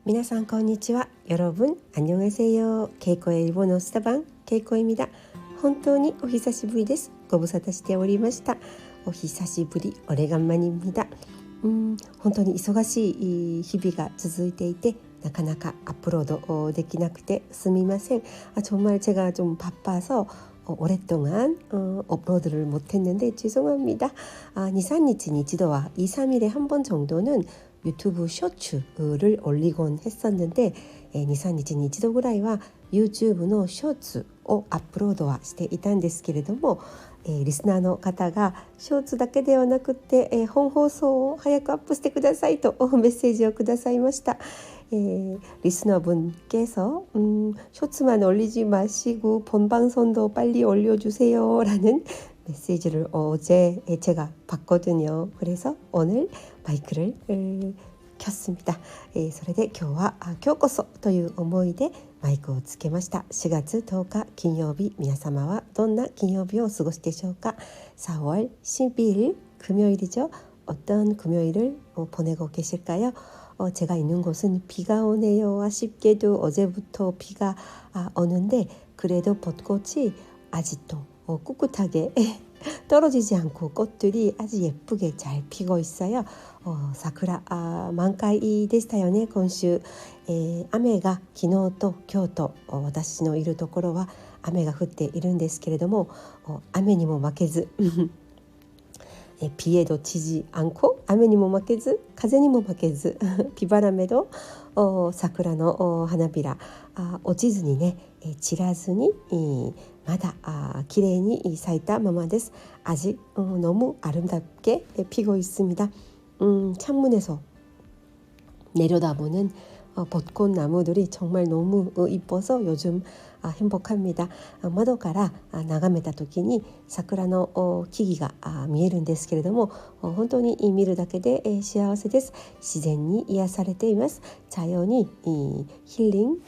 皆さんこんにちは。여러분 안녕하세요。稽古英語のスタバン稽古입니다。本当にお久しぶりです。ご無沙汰しておりました。お久しぶり、오래간만입니다。本当に忙しい日々が続いていて、なかなかアップロードできなくてすみません。정말 제가 좀 바빠서 오랫동안 업로드를 못했는데 죄송합니다. 2, 3日に一度は 2, 3일에 한 번 정도는 유튜브 쇼츠를 올리곤 했었는데 2, 3日に一度ぐらいは YouTube のショーツをアップロードはしていたんですけれども、リスナーの方がショーツだけではなくて、本放送を早くアップしてくださいとメッセージをくださいました。리스너분께서 쇼츠만 올리지 마시고 본방송도 빨리 올려주세요 라는 메시지를 어제 제가 봤거든요. 그래서 오늘 마이크를 켰습니다. それで今日は今日こそという思いでマイクをつけました。4月10日金曜日、皆様はどんな金曜日をお過ごしでしょうか。4월 12일 금요일이죠. 어떤 금요일을 보내고 계실까요? 제가 있는 곳은 비가 오네요. 아쉽게도 어제부터 비가 오는데 그래도 벚꽃이 아직도 꿋꿋하게 떨어지지 않고 꽃들이 아주 예쁘게 잘 피고 있어요. 사쿠라 만kai でしたよね。今週、雨が昨日と今日と私のいるところは雨が降っているんですけれども、雨にも負けず비에도 치지 않고雨にも負けず風にも負けず비바람에도桜の花びら落ちずにね散らずにまだ綺麗に咲いたままです。아직 너무 아름답게 피고 있습니다. 창문에서 내려다보는 벚꽃 나무들이 정말 너무 이뻐서 요즘 행복합니다. 窓から眺めた時に桜の木々が見えるんですけれども、本当に見るだけで幸せです。自然に癒されています。자연이 힐링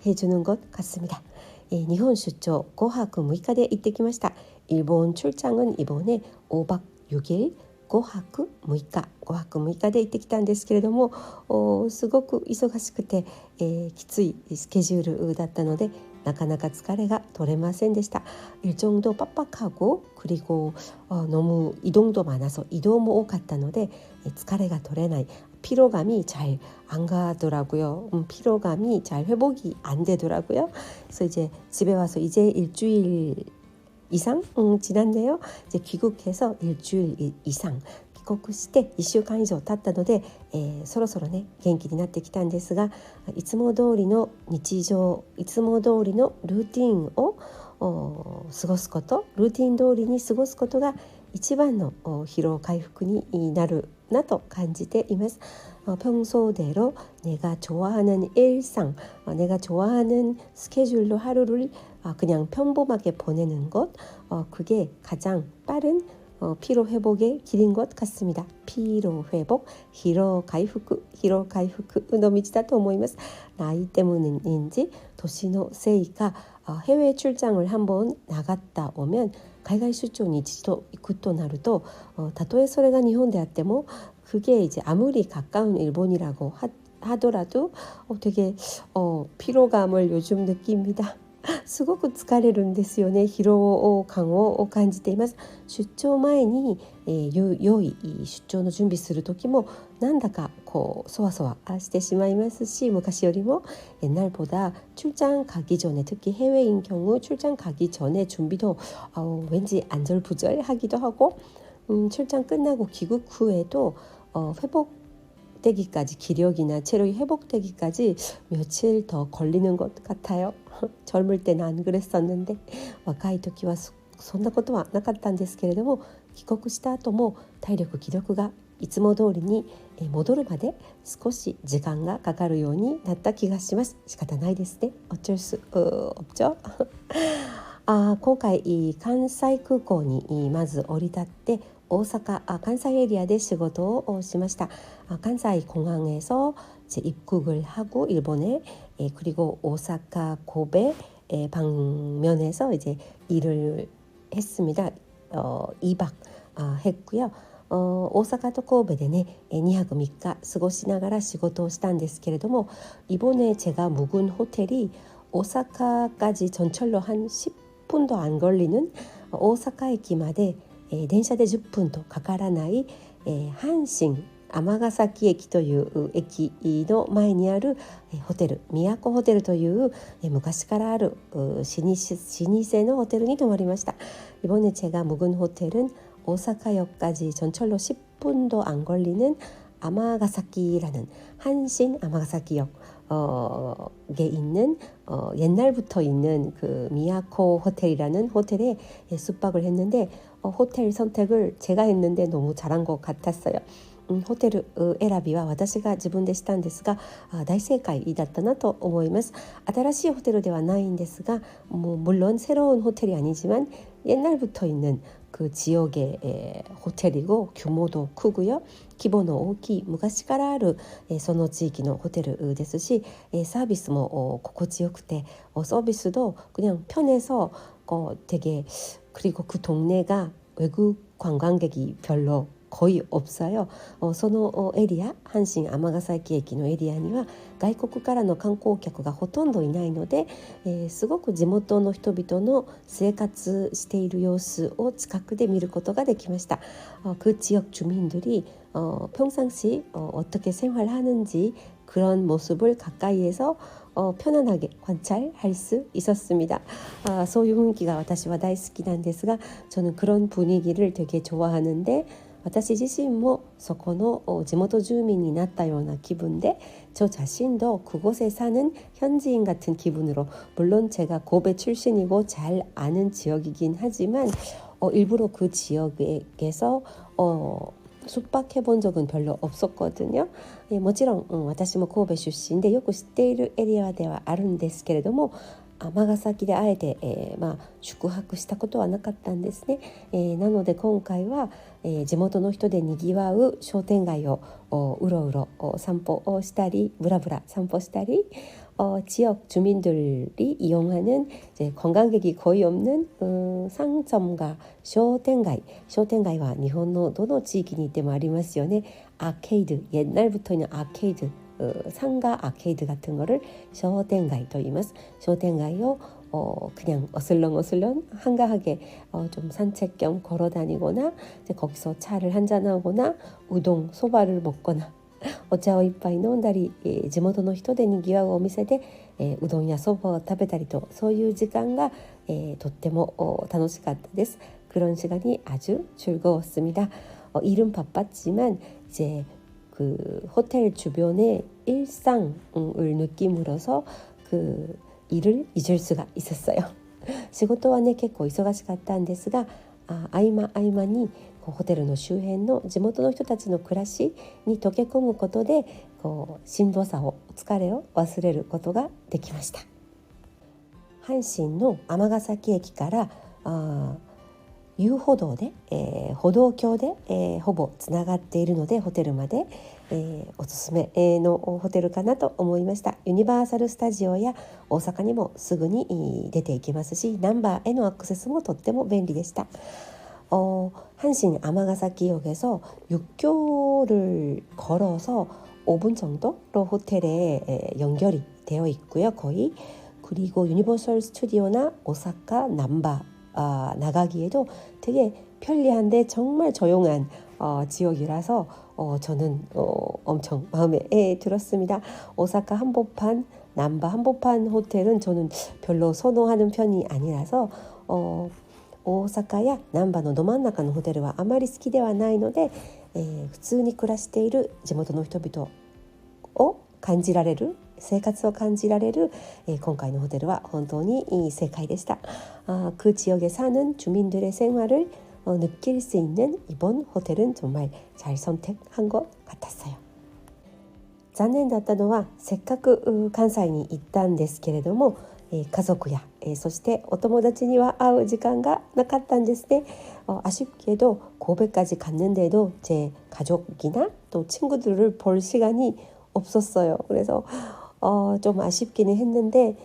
해주는 것 같습니다.日本出張5泊6日で行ってきました。일본 출장은 이번에 5박 6일5泊6日で行ってきたんですけれども、すごく忙しくて、きついスケジュールだったのでなかなか疲れが取れませんでした。일정도 빡빡하고 그리고 너무 이동도 많아서 이동も多かったので疲れが取れない。피로감이 잘 안 가더라고요. 피로감이 잘 회복이 안 되더라고요. 그래서 이제 집에 와서 이제 일주일 이상 지났네요. 이제 귀국해서 일주일 이상帰国して1週間以上経ったので、そろそろね元気になってきたんですが、いつも通りの日常、いつも通りのルーティンを過ごすこと、ルーティン通りに過ごすことが一番の疲労回復になるなと感じています。평소대로 내가 좋아하는 일상, 내가 좋아하는 스케줄로 하루를 그냥 평범하게 보내는 것, 그게 가장 빠른 피로 회복의 길인 것 같습니다. 피로 회복, 히로 가이프크の道だと思います。 나이 때문인지 도시노 세이가 해외 출장을 한번 나갔다 오면海外出張に一度行くとなると、たとえそれが日本であっても그게 이제 아무리 가까운 일본이라고 하더라도 되게 피로감을 요즘 느낍니다. すごく疲れるんですよね。疲労感を感じています。出張前に、良い出張の準備する時もなんだかこうそわそわしてしまいますし、昔よりも옛날보다 출장 가기 전에 특히 해외인 경우 출장 가기 전에 준비도 왠지 안절부절하기도 하고 출장 끝나고 귀국 후에도 회복되기까지 기력이나 체력이 회복되기까지 며칠 더 걸리는 것 같아요. 젊을 때는 안 그랬었는데 若い時はそんなことはなかったんですけれども、帰国した後も体力気力がいつも通りに戻るまで少し時間がかかるようになった気がします。仕方ないですね。어쩔 수 없죠. 今回関西空港にまず降り立って大阪関西エリアで仕事をしました。関西공항에서 이제 입국을 하고 일본에 그리고 오사카 고베 방면에서 이제 일을 했습니다. 2박 했고요. 大阪と神戸でね2泊3日過ごしながら仕事をしたんですけれども이번에 제가 묵은 호텔이 오사카까지 전철로 한 10분도 안 걸리는 오사카駅まで電車で10分とかからない阪神尼崎駅という駅の前にあるホテル都ホテルという昔からある老舗のホテルに泊まりました。이번에 제가 묵은 호텔은 오사카역까지 전철로 10분도 안 걸리는 아마가사키라는 한신 아마가사키역 에 있는 옛날부터 있는 그 미야코 호텔이라는 호텔에 숙박을 했는데 호텔 선택을 제가 했는데 너무 잘한 것 같았어요. ホテル選びは私が自分でしたんですが大正解だったなと思います。新しいホテルではないんですが물론 새로운 호텔이 아니지만 옛날부터 있는 그 지역의 호텔이고 규모도 크고요.規模の大きい昔からあるその地域のホテルですしサービスも心地よくて서비스도 그냥 편해서 되게 그리고 그 동네가 외국 관광객이 별로 거의 없어요. そのエリア阪神尼崎駅のエリアには外国からの観光客がほとんどいないので、すごく地元の人々の生活している様子を近くで見ることができました。그 지역 주민들이 평상시 어떻게 생활하는지 그런 모습을 가까이에서 편안하게 관찰할 수 있었습니다. そういう雰囲気が私は大好きなんですが저는 그런 분위기를 되게 좋아하는데私自身もそこの地元住民になったような気分で저 자신도 그곳에 사는 현지인 같은 기분으로 물론 제가 고베 출신이고 잘 아는 지역이긴 하지만 일부러 그 지역에서 숙박해 본 적은 별로 없었거든요. もちろん私も神戸出身でよく知っているエリアではあるんですけれども尼崎であえて、宿泊したことはなかったんですね。なので今回は、地元の人でにぎわう商店街をうろうろ散歩をしたりブラブラ散歩したり지역 주민들이 이용하는 이제 관광객이 거의 없는 상점가 쇼텐가이와 일본의 どの地域にいてもありますよね。아케이드 옛날부터 있는 아케이드 상가 아케이드 같은 거를 쇼텐가이と言います。쇼텐가이を그냥 어슬렁어슬렁 한가하게 좀 산책 겸 걸어 다니거나 이제 거기서 차를 한잔하거나 우동 소바를 먹거나 お茶を一杯飲んだり、地元の人でにぎわうお店で、うどんやそばを食べたりとそういう時間が、とっても楽しかったです。그런 시간이 아주 즐거웠습니다. 일은 바빴지만 이제 그 호텔 주변의 일상을 느낌으로써 그 일을 잊을 수가 있었어요. 仕事はね結構忙しかったんですが合間にホテルの周辺の地元の人たちの暮らしに溶け込むことでしんどさを疲れを忘れることができました。阪神の尼崎駅から遊歩道で、歩道橋で、ほぼつながっているのでホテルまで、おすすめのホテルかなと思いました。ユニバーサルスタジオや大阪にもすぐに出ていきますしナンバーへのアクセスもとっても便利でした。한신 아마가사키역에서 육교를 걸어서 5분 정도로 호텔에 연결이 되어 있고요. 거의 그리고 유니버설 스튜디오나 오사카 남바 나가기에도 되게 편리한데 정말 조용한 지역이라서 저는 엄청 마음에 들었습니다. 오사카 한복판 남바 한복판 호텔은 저는 별로 선호하는 편이 아니라서 大阪や難波のど真ん中のホテルはあまり好きではないので、普通に暮らしている地元の人々を感じられる生活を感じられる、今回のホテルは本当に正解でした。그 지역에 사는 주민들의 생활을 느낄 수 있는 이번 호텔은 정말 잘 선택한 것 같았어요. 残念だったのはせっかく関西に行ったんですけれども家族やそしてお友達には会う時間がなかったんですね. 아쉽게도 고베까지 갔는데도 제 가족이나 또 친구들을 볼 시간이 없었어요. 그래서 좀 아쉽기는 했는데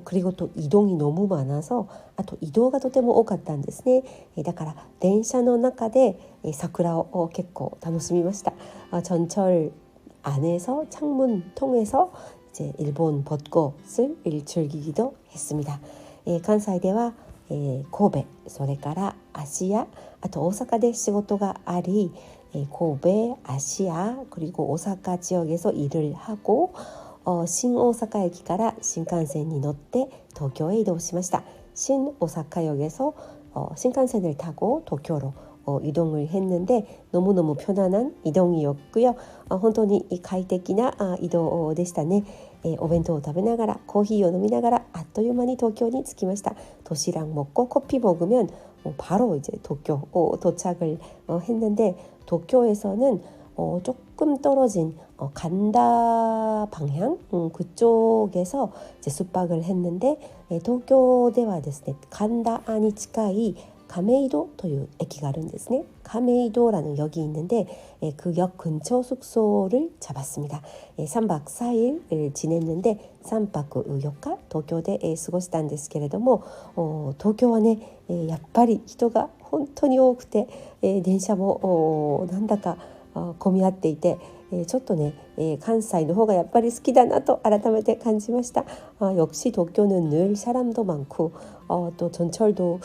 그리고 또 이동이 너무 많아서 あと移動がとても多かったんですね。だから電車の中で桜を結構楽しみました。전철 안에서 창문 통해서 이제 일본 벚꽃을 즐기기도 했습니다. 関西では、神戸、それから芦屋、あと大阪で仕事があり、神戸、芦屋, 그리고 오사카 지역에서 일을 하고 신오사카駅から新幹線に乗って東京へ移動しました。신오사카역에서 신칸센을 타고 도쿄로 이동을 했는데 너무너무 편안한 이동이었고요. 本当に快適な移動でしたね。お弁当を食べながらコーヒーを飲みながらあっという間に東京に着きました。도시락 먹고 커피 먹으면 바로 이제 도쿄 도착을 했는데 도쿄에서는 조금 떨어진 간다 방향 그쪽에서 이제 숙박을 했는데 도쿄ではですね 간다에 近い 가메이도 という駅があるんですね。 가메이도라는 역이 있는데 그 역 근처 숙소를 잡았습니다. 3박 4일 지냈는데 3박 4日 東京で過ごしたんですけれども、東京はねやっぱり人が本当に多くて電車もなんだか混み合っていて、ちょっとね、関西の方がやっぱり好きだなと改めて感じました。역시 도쿄는 늘 사람도 많고 또 전철도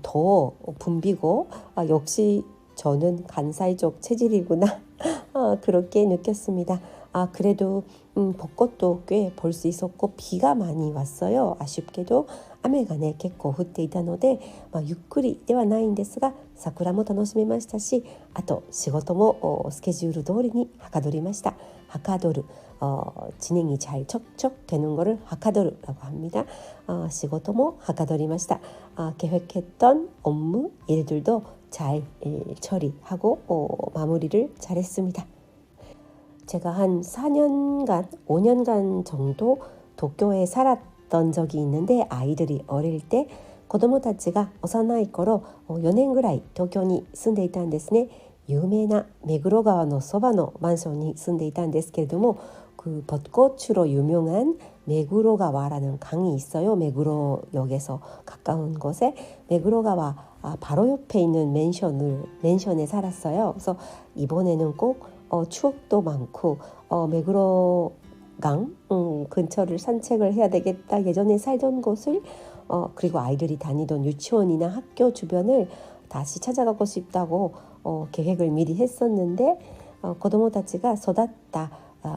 더 붐비고 역시 저는 간사이족 체질이구나 그렇게 느꼈습니다. 그래도 벚꽃도 꽤 볼 수 있었고 비가 많이 왔어요. 아쉽게도雨がね結構降っていたので、ゆっくりではないんですが桜も楽しめましたし、あと仕事もスケジュール通りにはかどりました。はかどる진행이 잘 척척 되는 거를 하카도르라고 합니다.仕事もはかどりました。 계획했던 업무 일들도 잘 처리하고 마무리를 잘했습니다. 제가 한 4년간, 5년간 정도 도쿄에 살았던 적이 있는데 아이들이 어릴 때 子供たちが幼い頃4年ぐらい東京に住んでいたんですね。有名な目黒川のそばのマンションに住んでいたんですけれども그 벚꽃으로 유명한 메구로가와라는 강이 있어요. 메구로역에서 가까운 곳에 메구로가와 바로 옆에 있는 맨션에 살았어요. 그래서 이번에는 꼭 추억도 많고 메구로강 근처를 산책을 해야 되겠다. 예전에 살던 곳을 그리고 아이들이 다니던 유치원이나 학교 주변을 다시 찾아가고 싶다고 계획을 미리 했었는데 子供たちが育った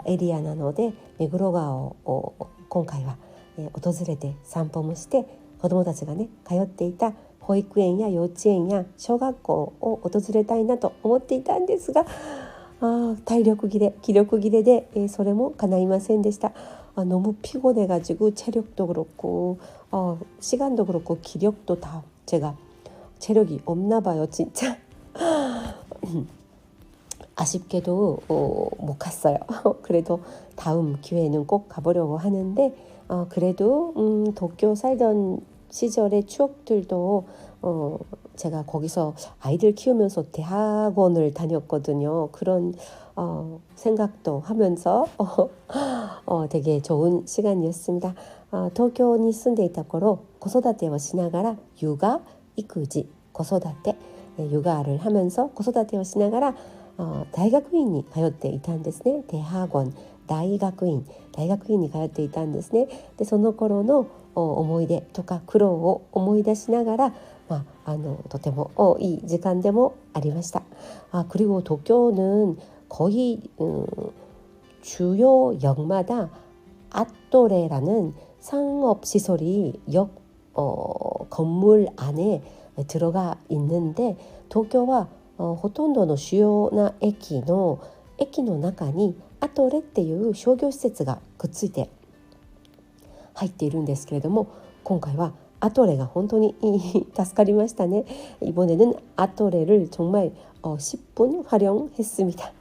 エリアなので目黒川を今回は訪れて散歩もして子どもたちがね通っていた保育園や幼稚園や小学校を訪れたいなと思っていたんですが体力切れ気力切れでそれも叶いませんでした。너무 피곤해가지고 체력도 그렇고 시간도 그렇고 기력도 다 제가 체력이 없나 봐요 진짜. 아쉽게도 못 갔어요. 그래도 다음 기회에는 꼭 가보려고 하는데 그래도 도쿄 살던 시절의 추억들도 제가 거기서 아이들 키우면서 대학원을 다녔거든요. 그런 생각도 하면서 되게 좋은 시간이었습니다. 도쿄에 住んでいた頃子育てをしながら육아,育児, 子育て 육아를 하면서 子育てをしながら大学院に通っていたんですね。대학원、大学院に通っていたんですね。でその頃の思い出とか苦労を思い出しながら、とてもいい時間でもありました。그리고 도쿄는 거의 주요 역마다 아토레라는 상업시설이 역 건물 안에 들어가 있는데 도쿄와 ほとんどの主要な駅の中にアトレっていう商業施設がくっついて入っているんですけれども今回はアトレが本当に助かりましたね。이번에는 아토레를 정말 10분 활용했습니다.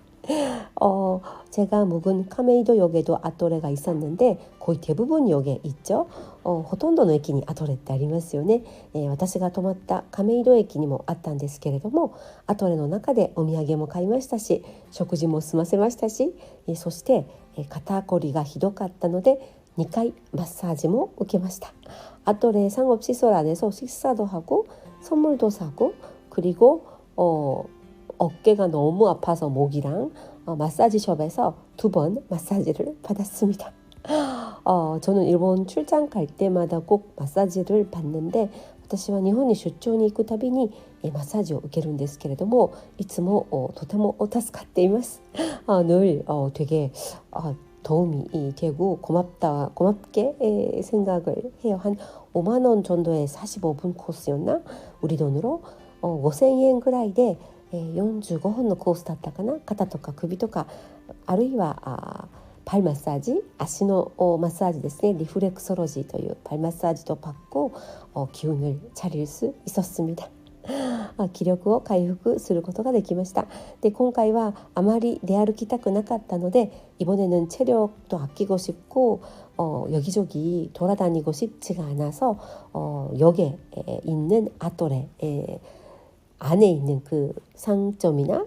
제가 묵은 카메이도역에도 아토레가 있었는데 거의 대부분 역에 있죠. ほとんどの駅にアトレってありますよね。私が泊まった亀戸駅にもあったんですけれどもアトレの中でお土産も買いましたし食事も済ませましたしそして肩こりがひどかったので2回마사지も受けました. 아토레 상업시설 안에서 식사도 하고 선물도 사고 그리고 어깨가 너무 아파서 목이랑 마사지숍에서 2번 마사지를 받았습니다. 저는 일본 출장 갈 때마다 꼭 마사지를 받는데 私は日本に出張に行くたびにマッサージを受けるんですけれどもいつもとても助かっています. 늘 되게 도움이 되고 고맙게 생각을 해요. 한 5만 원 정도의 45분 코스였나? 우리 돈으로 5,000円ぐらいで45分のコースだったかな。肩とか首とかあるいは발 마사지, 足のマッサージですね. 리플렉솔로지 という 발 마사지도 받고 기운을 차릴 수 있었습니다. 気力を回復することができました. 네, 今回はあまり出歩きたくなかったので 이번에는 체력도 아끼고 싶고 여기저기 돌아다니고 싶지가 않아서 역에 있는 아토레 안에 있는 그 상점이나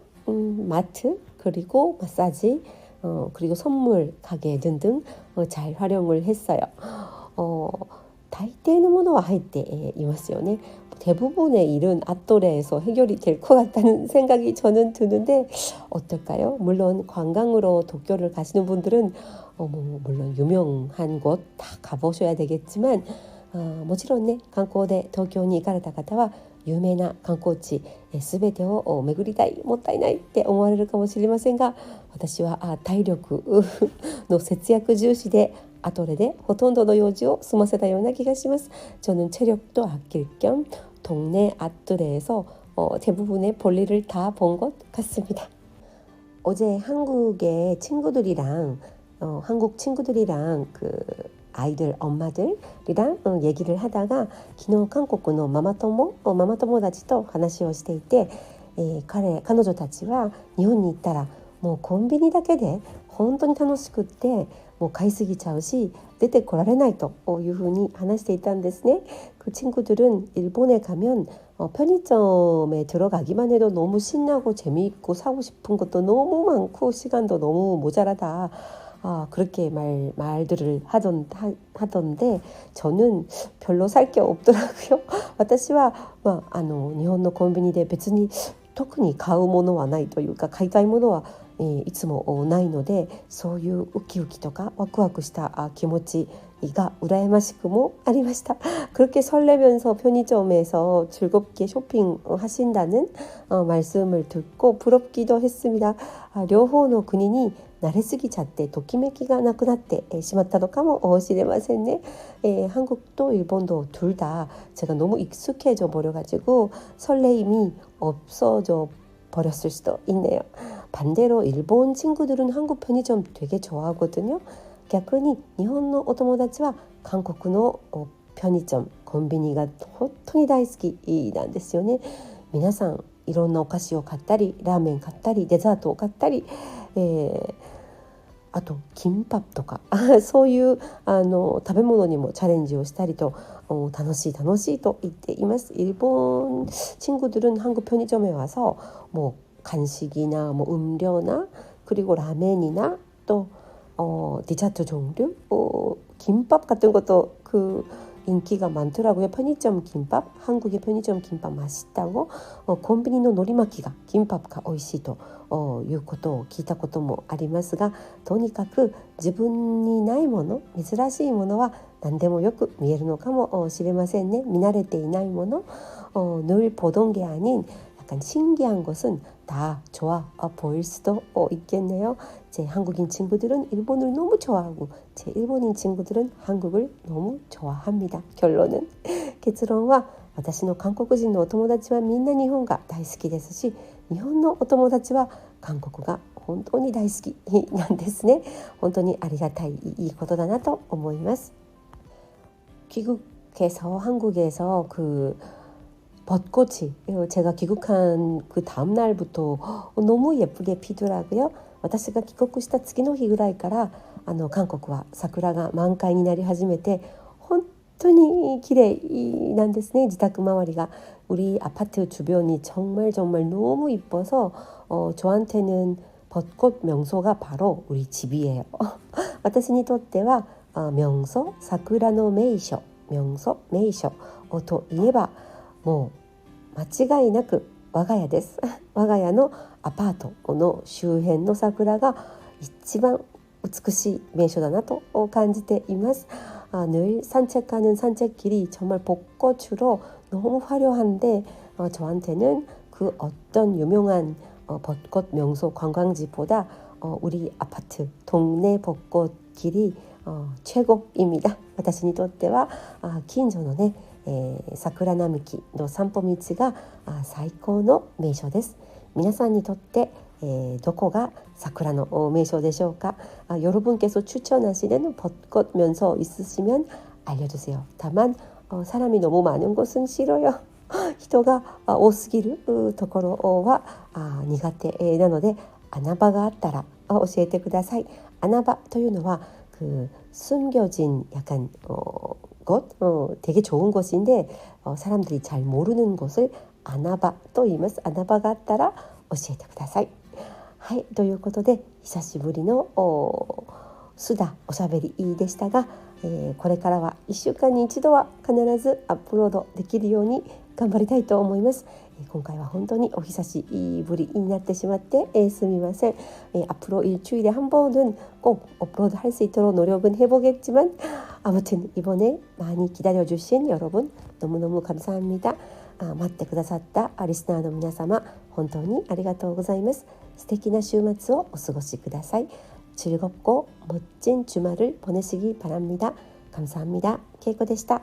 마트 그리고 마사지 그리고 선물 가게 등등 잘 활용을 했어요. 大抵のものは入っていますよね. 대부분의 일은 아토레에서 해결이 될 것 같다는 생각이 저는 드는데 어떨까요? 물론 관광으로 도쿄를 가시는 분들은 물론 유명한 곳 다 가보셔야 되겠지만 もちろんね観光で東京に行かれた方は有名な観光地全てを巡りたいもったいないって思われるかもしれませんが私は体力の節約重視で아토레でほとんどの用事を済ませたような気がします. 저는 체력도 아낄 겸 동네 아토레에서 대부분의 볼일을 다 본 것 같습니다. 어제 한국의 친구들이랑 한국 친구들이랑 그 아이들 엄마들이랑 얘기를 하다가 昨日韓国のママ友達と話をしていて、彼女たちは日本に行ったらもうコンビニだけで本当に楽しくってもう買いすぎちゃうし出てこられないというふうに話していたんですね. 그 친구들은 일본에 가면 편의점에 들어가기만 해도 너무 신나고 재미있고 사고 싶은 것도 너무 많고 시간도 너무 모자라다. 그렇게 말들을 하던데 저는 별로 살 게 없더라고요. 私は日本のコンビニで別に特に買うものはないというか買いたいものはいつもないのでそういうウキウキとかワクワクした気持ちが羨ましくもありました. 그렇게 설레면서 편의점에서 즐겁게 쇼핑하신다는 말씀을 듣고 부럽기도 했습니다. 両方の国に慣れすぎちゃってときめきがなくなってしまったのかもしれませんね. 한국도 일본도 둘 다 제가 너무 익숙해져 버려가지고 설레임이 없어져 버렸을 수도 있네요. 반대로 일본 친구들은 한국 편의점 되게 좋아하거든요. 逆に日本のお友達は韓国の편의점コンビニが本当に大好きなんですよね. 皆さんいろんなお菓子を買ったりラーメン買ったりデザートを買ったり、あと金パとかそういう食べ物にもチャレンジをしたりと楽しいと言っています. 일본 친구들은 한국 편의점에 와서 뭐 간식이나 뭐 음료나 그리고 라멘이나 또 디저트 종류, 김밥 같은 것도 그 인기가 많더라고요. 편의점 김밥, 한국의 편의점 김밥 맛있다고コンビニの海苔巻きが김밥が美味しいということを聞いたこともありますがとにかく自分にないもの珍しいものは何でもよく見えるのかもしれませんね.見慣れていないもの늘 보던 게 아닌 약간 신기한 것은 다 좋아 보일 수도 있겠네요. 제 한국인 친구들은 일본을 너무 좋아하고 제 일본인 친구들은 한국을 너무 좋아합니다. 결론은 결론은 私の韓国人のお友達はみんな日本が大好きですし日本のお友達は韓国が本当に大好きなんですね. 本当にありがたいいいことだなと思います. 귀국해서 한국에서 그 벚꽃이 제가 귀국한 그 다음 날부터 너무 예쁘게 피더라고요. 私が帰国した次の日ぐらいから韓国は桜が満開になり始めて本当に綺麗なんですね. 自宅周りが 우리 아파트 주변이 정말 너무 이뻐서 저한테는 벚꽃 명소가 바로 우리 집이에요. 私にとっては 명소桜の名所명소名所といえばもう間違いなく我が家です我が家のアパートの周辺の桜が一番美しい名所だなと感じています。늘 산책하는 산책길이 정말 벚꽃으로 너무 화려한데 저한테는 그 어떤 유명한 벚꽃 명소 관광지보다 우리 아파트 동네 벚꽃길이 최고입니다. 私にとっては近所のね、桜並木の散歩道が最高の名所です。皆さんにとって、どこが桜の名所でしょうか。여러분께서 추천하시는 벚꽃 명소 있으시면 알려주세요. 다만 사람이 너무 많은 곳은 싫어요. 人が多すぎるところは苦手なので穴場があったら教えてください。穴場というのは숨겨진 약간 곳, 되게 좋은 곳인데 사람들이 잘 모르는 곳을 아나바と言います。穴場があったら教えてください。はい、ということで久しぶりの須田おしゃべりでしたが、これからは1週間に1度は必ずアップロードできるように頑張りたいと思います。今回は本当にお久しぶりになってしまって、すみません。 앞으로 일주일에 한 번은 꼭 업로드 할 수 있도록 노력은 해보겠지만 아무튼 이번에 많이 기다려주신 여러분 너무너무 감사합니다. 待ってくださったリスナーの皆様本当にありがとうございます。素敵な週末をお過ごしください。 즐겁고 멋진 주말을 보내시기 바랍니다. 감사합니다. 케이코でした。